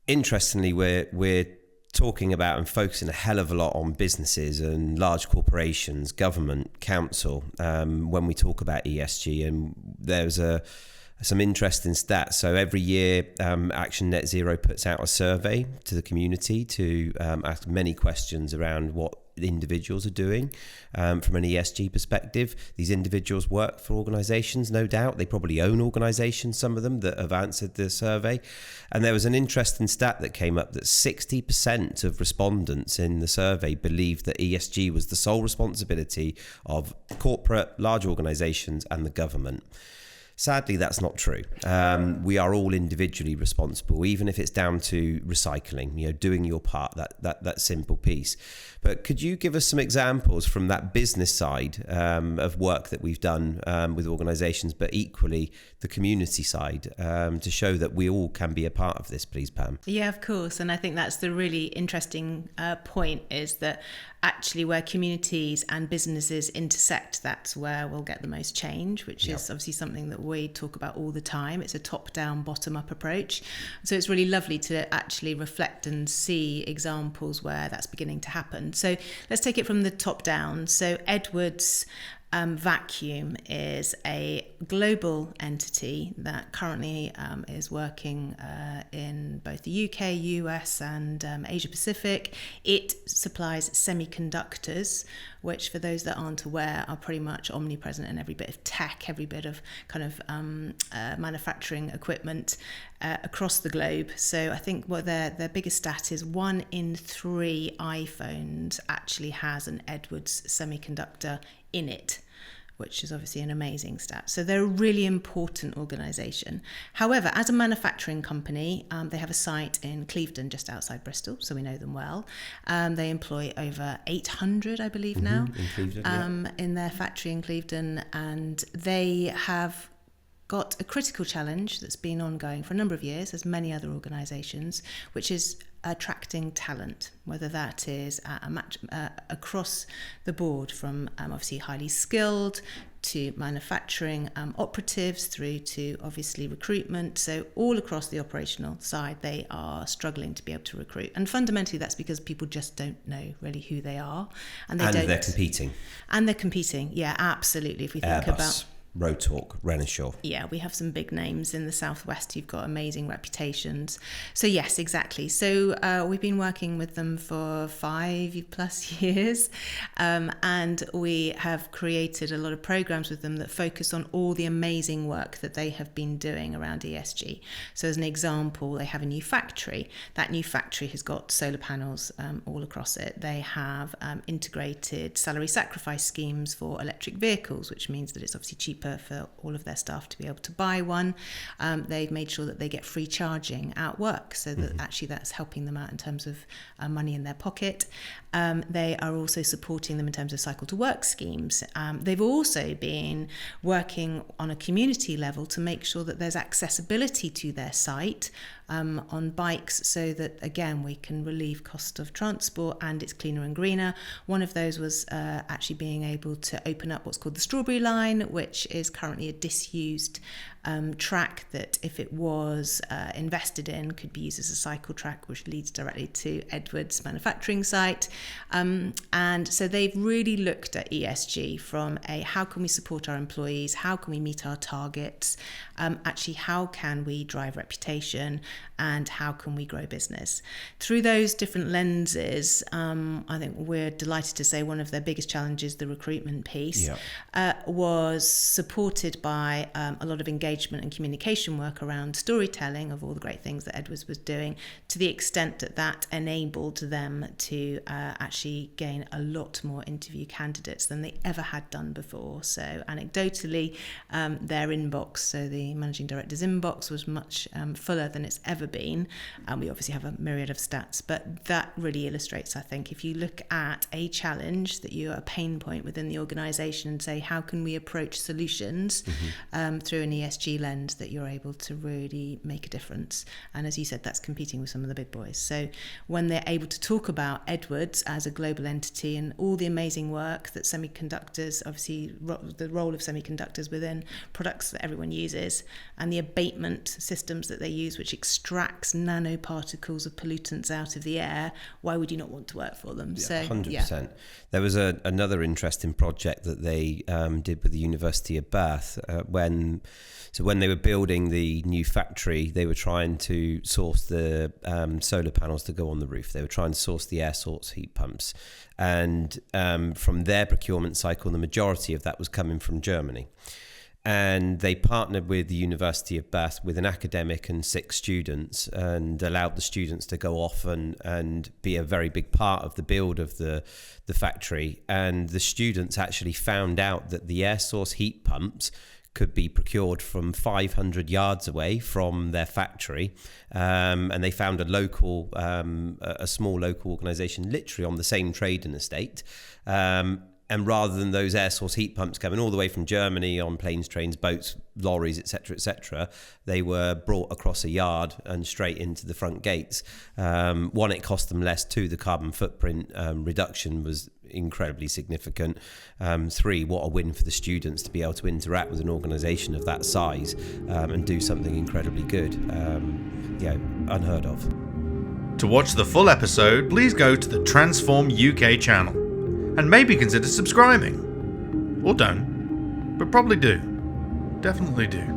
interestingly, we're talking about and focusing a hell of a lot on businesses and large corporations, government, council, when we talk about ESG. And there's some interesting stats. So every year, Action Net Zero puts out a survey to the community to ask many questions around what individuals are doing from an ESG perspective. These individuals work for organisations, no doubt. They probably own organisations, some of them, that have answered the survey. And there was an interesting stat that came up that 60% of respondents in the survey believed that ESG was the sole responsibility of corporate, large organisations and the government. Sadly, that's not true. We are all individually responsible, even if it's down to recycling, doing your part, that simple piece. But could you give us some examples from that business side of work that we've done with organisations, but equally the community side, to show that we all can be a part of this, please, Pam? Yeah, of course. And I think that's the really interesting point, is that actually where communities and businesses intersect, that's where we'll get the most change, which is obviously something that we talk about all the time. It's a top-down, bottom-up approach. So it's really lovely to actually reflect and see examples where that's beginning to happen. So let's take it from the top down. So Edwards Vacuum is a global entity that currently is working in both the UK, US and Asia Pacific. It supplies semiconductors, which for those that aren't aware are pretty much omnipresent in every bit of tech, every bit of kind of manufacturing equipment across the globe. So I think what their biggest stat is 1 in 3 iPhones actually has an Edwards semiconductor in it, which is obviously an amazing stat. So they're a really important organisation. However, as a manufacturing company, they have a site in Clevedon, just outside Bristol, so we know them well. They employ over 800, I believe now, in Clevedon, in their factory in Clevedon, and they have got a critical challenge that's been ongoing for a number of years, as many other organisations, which is attracting talent, whether that is across the board, from obviously highly skilled to manufacturing operatives through to obviously recruitment. So all across the operational side, they are struggling to be able to recruit. And fundamentally, that's because people just don't know really who they are. And they're competing. And they're competing, yeah, absolutely. If we think Airbus, about Rotork, Renishaw. Yeah, we have some big names in the southwest who've got amazing reputations. So yes, exactly. So we've been working with them for 5+ years, and we have created a lot of programs with them that focus on all the amazing work that they have been doing around ESG. So as an example, they have a new factory. That new factory has got solar panels all across it. They have integrated salary sacrifice schemes for electric vehicles, which means that it's obviously cheaper for all of their staff to be able to buy one. They've made sure that they get free charging at work, so that actually that's helping them out in terms of money in their pocket. They are also supporting them in terms of cycle to work schemes. They've also been working on a community level to make sure that there's accessibility to their site on bikes, so that again we can relieve cost of transport and it's cleaner and greener. One of those was actually being able to open up what's called the Strawberry Line, which is currently a disused track that, if it was invested in, could be used as a cycle track, which leads directly to Edwards manufacturing site. And so they've really looked at ESG from a how can we support our employees, how can we meet our targets, actually how can we drive reputation, and how can we grow business. Through those different lenses, I think we're delighted to say one of their biggest challenges, the recruitment piece, was supported by a lot of engagement and communication work around storytelling of all the great things that Edwards was doing, to the extent that that enabled them to actually gain a lot more interview candidates than they ever had done before. So anecdotally, their inbox, so the managing director's inbox, was much fuller than it's ever been. We obviously have a myriad of stats, but that really illustrates, I think, if you look at a challenge that you're a pain point within the organisation and say, how can we approach solutions through an ESG ESG lens that you're able to really make a difference. And as you said, that's competing with some of the big boys. So when they're able to talk about Edwards as a global entity and all the amazing work that semiconductors, obviously the role of semiconductors within products that everyone uses, and the abatement systems that they use, which extracts nanoparticles of pollutants out of the air, why would you not want to work for them? Yeah, So 100%. yeah. There was another interesting project that they did with the University of Bath when they were building the new factory, they were trying to source the solar panels to go on the roof. They were trying to source the air source heat pumps. And from their procurement cycle, the majority of that was coming from Germany. And they partnered with the University of Bath with an academic and 6 students, and allowed the students to go off and be a very big part of the build of the factory. And the students actually found out that the air source heat pumps could be procured from 500 yards away from their factory, and they found a small local organisation literally on the same trading estate. And rather than those air source heat pumps coming all the way from Germany on planes, trains, boats, lorries, etc., they were brought across a yard and straight into the front gates. One, it cost them less. 2, the carbon footprint reduction was incredibly significant. 3, what a win for the students to be able to interact with an organisation of that size and do something incredibly good. Unheard of. To watch the full episode, please go to the Transform UK channel and maybe consider subscribing. Or don't, but probably do. Definitely do.